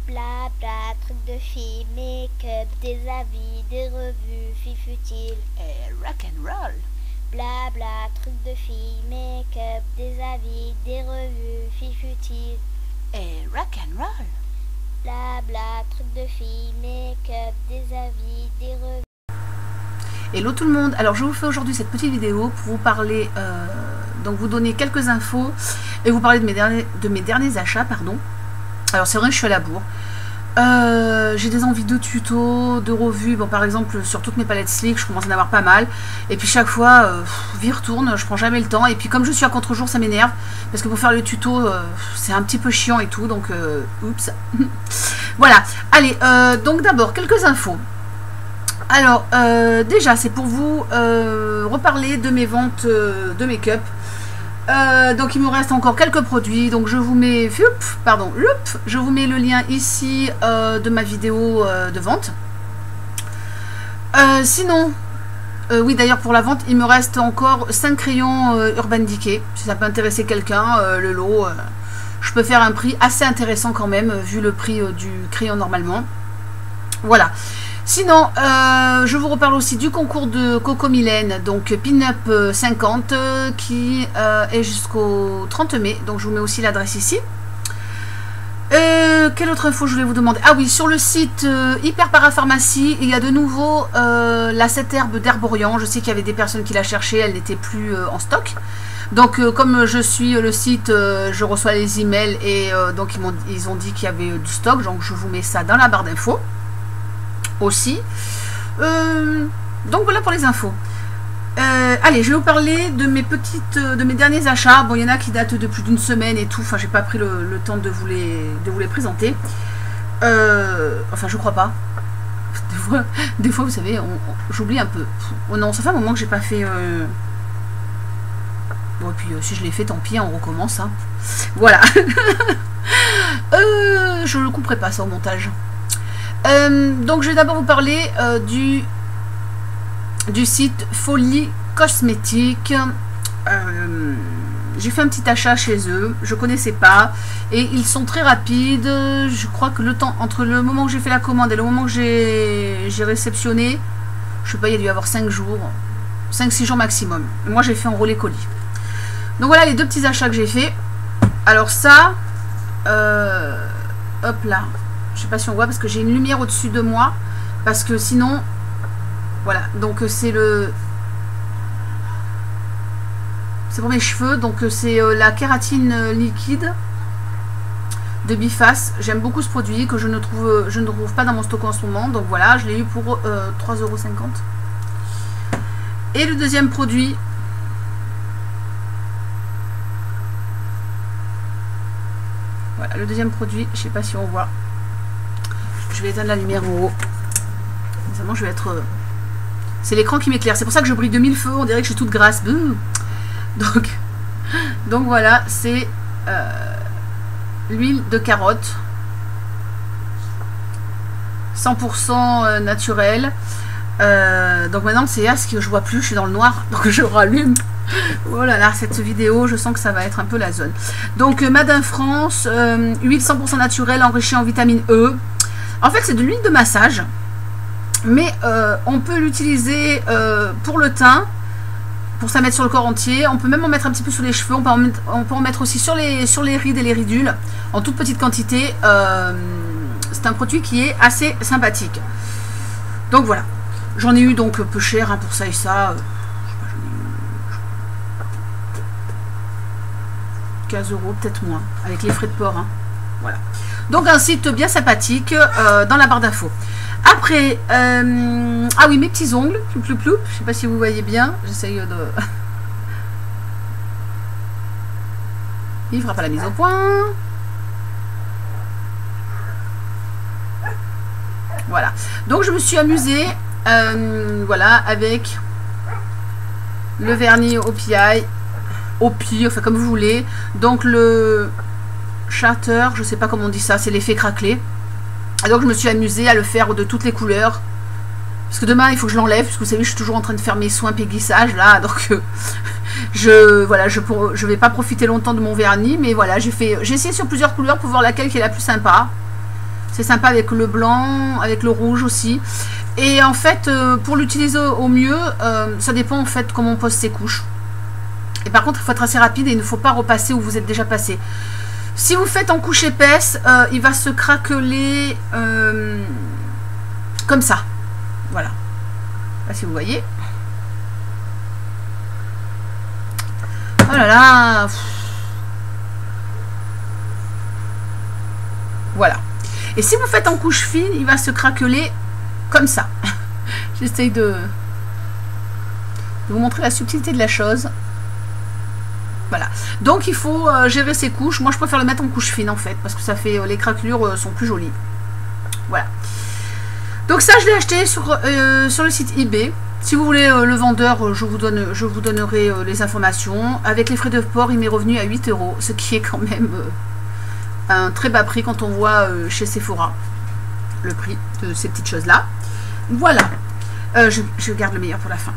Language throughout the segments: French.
Blabla, trucs de filles, make-up, des avis, des revues, filles futiles. Et rock and roll. Blabla, trucs de filles, make-up, des avis, des revues, filles futiles. Et rock and roll. Blabla, trucs de filles, make-up, des avis, des revues. Hello tout le monde, alors je vous fais aujourd'hui cette petite vidéo pour vous parler, donc vous donner quelques infos et vous parler de mes derniers achats, pardon. Alors c'est vrai que je suis à la bourre, j'ai des envies de tutos, de revues, bon par exemple sur toutes mes palettes slick, je commence à en avoir pas mal, et puis chaque fois, vie retourne, je prends jamais le temps, et puis comme je suis à contre-jour ça m'énerve, parce que pour faire le tuto, c'est un petit peu chiant et tout, donc oups. Voilà, allez, donc d'abord quelques infos. Alors, déjà, c'est pour vous reparler de mes ventes de make-up. Donc, il me reste encore quelques produits. Donc, je vous mets, je vous mets le lien ici de ma vidéo de vente. Sinon, oui, d'ailleurs, pour la vente, il me reste encore 5 crayons Urban Decay. Si ça peut intéresser quelqu'un, le lot, je peux faire un prix assez intéressant quand même, vu le prix du crayon normalement. Voilà. Sinon, je vous reparle aussi du concours de Coco Mylène, donc Pin-Up 50, qui est jusqu'au 30 mai. Donc, je vous mets aussi l'adresse ici. Quelle autre info je voulais vous demander? Ah oui, sur le site Hyper Parapharmacie, il y a de nouveau la 7 herbes d'Herborian. Je sais qu'il y avait des personnes qui la cherchaient, elle n'était plus en stock. Donc, comme je suis le site, je reçois les emails et donc ils ont dit qu'il y avait du stock. Donc, je vous mets ça dans la barre d'infos aussi. Donc voilà pour les infos. Allez, je vais vous parler de mes derniers achats. Bon, il y en a qui datent de plus d'une semaine et tout. Enfin, j'ai pas pris le temps de vous les présenter. Enfin, je crois pas. Des fois vous savez, j'oublie un peu. Oh non, ça fait un moment que j'ai pas fait. Bon, et puis si je l'ai fait, tant pis, on recommence. Hein. Voilà. Je ne couperai pas ça au montage. Donc je vais d'abord vous parler du site Folie Cosmétique. J'ai fait un petit achat chez eux, je connaissais pas et ils sont très rapides. Je crois que le temps entre le moment où j'ai fait la commande et le moment que j'ai réceptionné, je sais pas, il y a dû y avoir 5 jours, 5-6 jours maximum. Moi j'ai fait en relais colis. Donc voilà les deux petits achats que j'ai fait. Alors ça, hop là. Je sais pas si on voit parce que j'ai une lumière au-dessus de moi. Parce que sinon... Voilà. Donc c'est c'est pour mes cheveux. Donc c'est la kératine liquide de Biface. J'aime beaucoup ce produit que je ne trouve pas dans mon stock en ce moment. Donc voilà, je l'ai eu pour 3,50 €. Et le deuxième produit... Voilà, le deuxième produit, je sais pas si on voit. Je vais éteindre la lumière en haut. Évidemment, je vais être... C'est l'écran qui m'éclaire. C'est pour ça que je brille de mille feux. On dirait que je suis toute grasse. Donc voilà, c'est l'huile de carotte. 100% naturelle. Donc maintenant, c'est à ce que je vois plus. Je suis dans le noir. Donc je rallume. Oh là là, cette vidéo, je sens que ça va être un peu la zone. Donc Made France, huile 100% naturelle enrichie en vitamine E. En fait, c'est de l'huile de massage, mais on peut l'utiliser pour le teint, pour ça mettre sur le corps entier. On peut même en mettre un petit peu sur les cheveux. On peut en mettre aussi sur les rides et les ridules, en toute petite quantité. C'est un produit qui est assez sympathique. Donc voilà. J'en ai eu donc peu cher hein, pour ça et ça. 15 €, peut-être moins, avec les frais de port. Hein. Voilà. Donc un site bien sympathique dans la barre d'infos. Après, ah oui, mes petits ongles, ploup. Je sais pas si vous voyez bien. J'essaye de... Il fera pas la mise au point. Voilà. Donc je me suis amusée, voilà, avec le vernis au PI, enfin comme vous voulez. Donc le shatter, je sais pas comment on dit ça, c'est l'effet craquelé. Et donc je me suis amusée à le faire de toutes les couleurs. Parce que demain il faut que je l'enlève, parce que vous savez je suis toujours en train de faire mes soins péguissage là, donc je vais pas profiter longtemps de mon vernis, mais voilà, j'ai essayé sur plusieurs couleurs pour voir laquelle qui est la plus sympa. C'est sympa avec le blanc, avec le rouge aussi. Et en fait, pour l'utiliser au mieux, ça dépend en fait comment on pose ses couches. Et par contre, il faut être assez rapide et il ne faut pas repasser où vous êtes déjà passé. Si vous faites en couche épaisse, il va se craqueler comme ça. Voilà. Je sais pas si vous voyez. Oh là là. Voilà. Et si vous faites en couche fine, il va se craqueler comme ça. J'essaye de vous montrer la subtilité de la chose. Voilà. Donc il faut gérer ses couches. Moi je préfère le mettre en couche fine en fait, parce que ça fait les craquelures sont plus jolies. Voilà. Donc ça je l'ai acheté sur le site eBay. Si vous voulez le vendeur, je vous donnerai les informations. Avec les frais de port, il m'est revenu à 8 €, ce qui est quand même un très bas prix quand on voit chez Sephora le prix de ces petites choses là. Voilà. Je garde le meilleur pour la fin.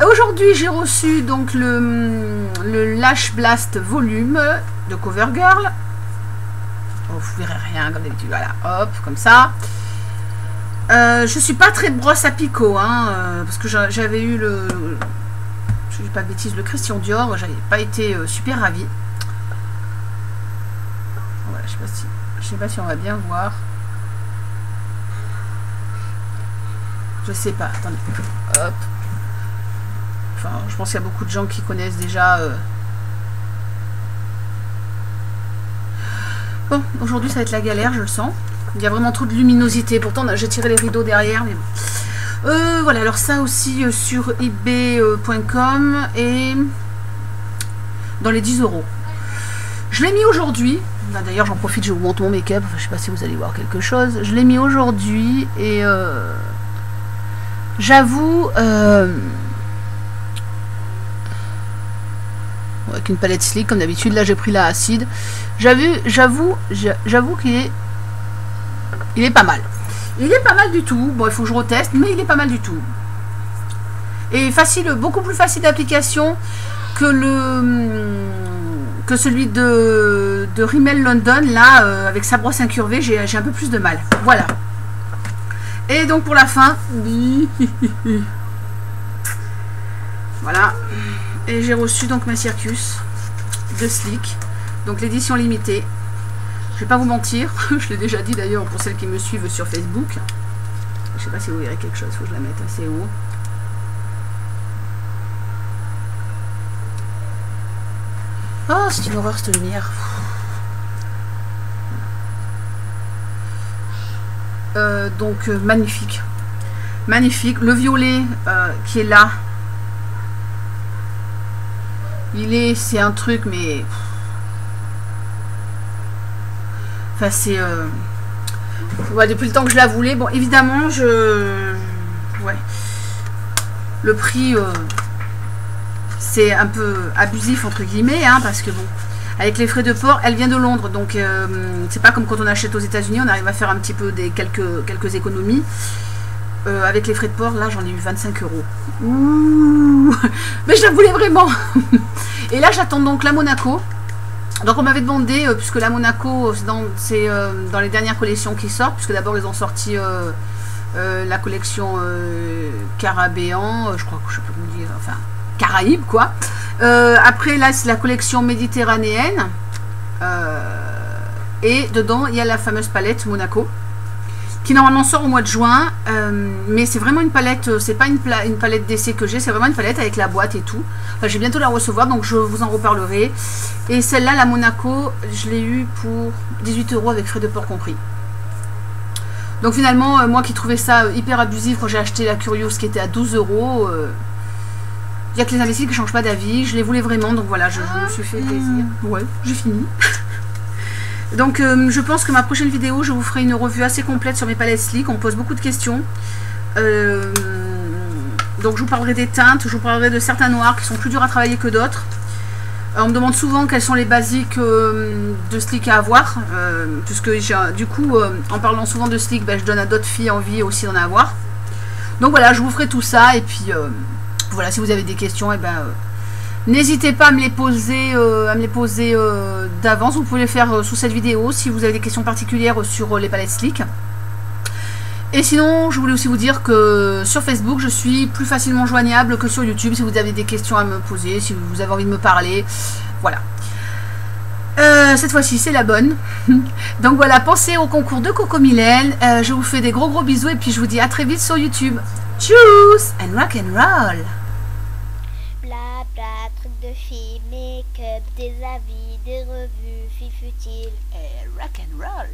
Aujourd'hui, j'ai reçu donc le Lash Blast Volume de CoverGirl. Oh, vous verrez rien comme d'habitude. Voilà, hop, comme ça. Je suis pas très brosse à picot, hein, parce que j'avais eu je dis pas de bêtises, le Christian Dior. J'avais pas été super ravie. Voilà, je sais pas si on va bien voir. Je sais pas. Attendez. Hop. Enfin, je pense qu'il y a beaucoup de gens qui connaissent déjà. Bon, aujourd'hui ça va être la galère, je le sens. Il y a vraiment trop de luminosité. Pourtant, j'ai tiré les rideaux derrière, mais bon. Voilà, alors ça aussi sur ebay.com et dans les 10 €. Je l'ai mis aujourd'hui. D'ailleurs, j'en profite, je vous montre mon make-up. Enfin, je sais pas si vous allez voir quelque chose. Je l'ai mis aujourd'hui et j'avoue. Avec une palette slick comme d'habitude, là j'ai pris la acide. J'avoue qu'il est pas mal. Il est pas mal du tout. Bon, il faut que je reteste, mais il est pas mal du tout. Et facile, beaucoup plus facile d'application que celui de Rimmel London. Là, avec sa brosse incurvée, j'ai un peu plus de mal. Voilà. Et donc pour la fin, voilà. Et j'ai reçu donc ma Circus de Slick, donc l'édition limitée. Je vais pas vous mentir, je l'ai déjà dit d'ailleurs pour celles qui me suivent sur Facebook. Je sais pas si vous verrez quelque chose, il faut que je la mette assez haut. Oh, c'est une horreur cette lumière. Donc magnifique. Magnifique. Le violet qui est là. C'est un truc, mais enfin c'est ouais, depuis le temps que je la voulais. Bon, évidemment, ouais, le prix c'est un peu abusif entre guillemets, hein, parce que bon, avec les frais de port, elle vient de Londres, donc c'est pas comme quand on achète aux États-Unis, on arrive à faire un petit peu quelques économies. Avec les frais de port, là j'en ai eu 25 €. Ouh, mais je la voulais vraiment. Et là j'attends donc la Monaco. Donc on m'avait demandé, puisque la Monaco c'est dans les dernières collections qui sortent, puisque d'abord ils ont sorti la collection Carabéen, je crois que je sais pas comment dire, enfin Caraïbes quoi. Après là c'est la collection méditerranéenne. Et dedans il y a la fameuse palette Monaco, qui normalement sort au mois de juin, mais c'est vraiment une palette, c'est pas une palette d'essai que j'ai, c'est vraiment une palette avec la boîte et tout. Enfin, je vais bientôt la recevoir, donc je vous en reparlerai. Et celle-là, la Monaco, je l'ai eu pour 18 € avec frais de port compris. Donc finalement, moi qui trouvais ça hyper abusif quand j'ai acheté la Curious qui était à 12 €, il n'y a que les imbéciles qui ne changent pas d'avis. Je les voulais vraiment, donc voilà, je me suis fait plaisir. Ouais, j'ai fini. Donc je pense que ma prochaine vidéo, je vous ferai une revue assez complète sur mes palettes Slick. On me pose beaucoup de questions. Donc je vous parlerai des teintes, je vous parlerai de certains noirs qui sont plus durs à travailler que d'autres. On me demande souvent quels sont les basiques de Slick à avoir, puisque du coup, en parlant souvent de Slick, je donne à d'autres filles envie aussi d'en avoir. Donc voilà, je vous ferai tout ça, et puis voilà, si vous avez des questions, N'hésitez pas à me les poser, d'avance. Vous pouvez les faire sous cette vidéo si vous avez des questions particulières sur les palettes slick. Et sinon, je voulais aussi vous dire que sur Facebook, je suis plus facilement joignable que sur YouTube si vous avez des questions à me poser, si vous avez envie de me parler. Voilà. Cette fois-ci, c'est la bonne. Donc voilà, pensez au concours de Cocomilène. Je vous fais des gros bisous et puis je vous dis à très vite sur YouTube. Tchuss and rock and roll. Bla bla, trucs de filles, make-up, des avis, des revues, filles futiles. Et rock and roll.